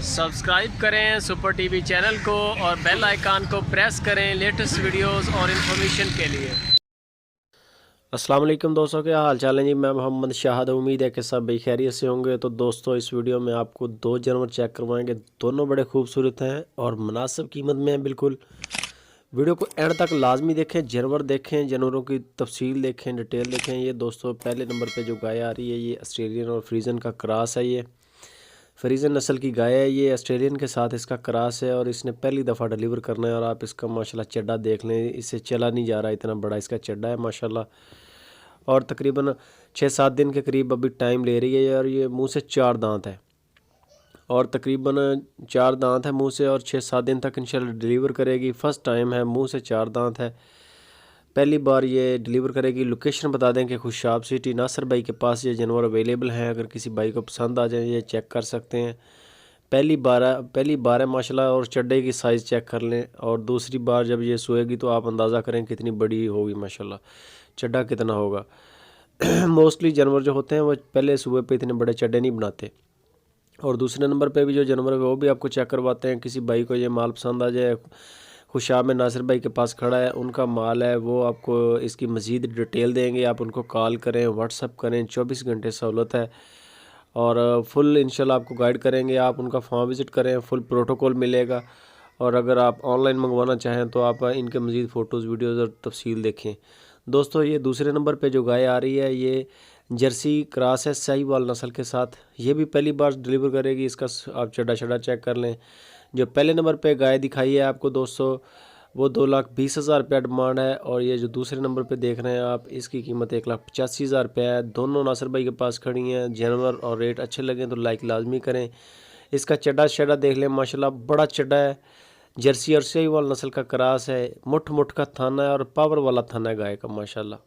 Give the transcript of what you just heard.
Subscribe करें super TV channel को और बेल आइकन को प्रेस करें लेटेस्ट वीडियोस और इन्फॉर्मेशन के लिए। अस्सलाम वालेकुम दोस्तों, क्या हाल चाल है जी। मैं मोहम्मद शाहद, उम्मीद है कि सब भाई खैरियत से होंगे। तो दोस्तों, इस वीडियो में आपको दो जानवर चेक करवाएंगे। दोनों बड़े खूबसूरत हैं और मुनासिब कीमत में हैं बिल्कुल। वीडियो को एंड तक लाजमी देखें, जानवर देखें, जानवरों की तफसील देखें, डिटेल देखें। ये दोस्तों पहले नंबर पे जो गाय आ रही है ये ऑस्ट्रेलियन और फ्रीजन का क्रॉस है। ये फ्रीजन नस्ल की गाय है, ये ऑस्ट्रेलियन के साथ इसका क्रॉस है और इसने पहली दफ़ा डिलीवर करना है। और आप इसका माशाल्लाह चड्डा देख लें, इससे चला नहीं जा रहा, इतना बड़ा इसका चड्डा है माशाल्लाह। और तकरीबन 6-7 दिन के करीब अभी टाइम ले रही है। और ये मुंह से 4 दांत है और तकरीबन 4 दांत है मुंह से, और 6-7 दिन तक इंशाल्लाह डिलीवर करेगी। फ़र्स्ट टाइम है, मुंह से 4 दांत है, पहली बार ये डिलीवर करेगी। लोकेशन बता दें कि खुशाब सिटी, नासिर भाई के पास ये जानवर अवेलेबल हैं। अगर किसी भाई को पसंद आ जाए ये चेक कर सकते हैं। पहली बार है माशाल्लाह। और चड्डे की साइज़ चेक कर लें, और दूसरी बार जब ये सोएगी तो आप अंदाज़ा करें कितनी बड़ी होगी माशाल्लाह, चड्डा कितना होगा। मोस्टली जानवर जो होते हैं वो पहले सुबह पे इतने बड़े चड्डे नहीं बनाते। और दूसरे नंबर पे भी जो जानवर है वो भी आपको चेक करवाते हैं। किसी भाई को ये माल पसंद आ जाए, खुशाब में नासिर भाई के पास खड़ा है, उनका माल है, वो आपको इसकी मज़ीद डिटेल देंगे। आप उनको कॉल करें, व्हाट्सअप करें, 24 घंटे सहूलत है। और फुल इंशाल्लाह आपको गाइड करेंगे। आप उनका फार्म विज़िट करें, फुल प्रोटोकॉल मिलेगा। और अगर आप ऑनलाइन मंगवाना चाहें तो आप इनके मज़ीद फ़ोटोज़, वीडियोज़ और तफसील देखें। दोस्तों, ये दूसरे नंबर पे जो गाय आ रही है ये जर्सी क्रॉस है साहिवाल नस्ल के साथ। ये भी पहली बार डिलीवर करेगी। इसका आप चड्डा चेक कर लें। जो पहले नंबर पे गाय दिखाई है आपको दोस्तों, वो 2,20,000 रुपया डिमांड है। और ये जो दूसरे नंबर पे देख रहे हैं आप, इसकी कीमत 1,85,000 रुपया है। दोनों नासिर भाई के पास खड़ी हैं। जानवर और रेट अच्छे लगें तो लाइक लाजमी करें। इसका चड्डा देख लें माशाल्लाह, बड़ा चड्डा है। जर्सी और साहिवाल नस्ल का क्रॉस है। मुठ का थाना है और पावर वाला थाना है गाय का माशाल्लाह।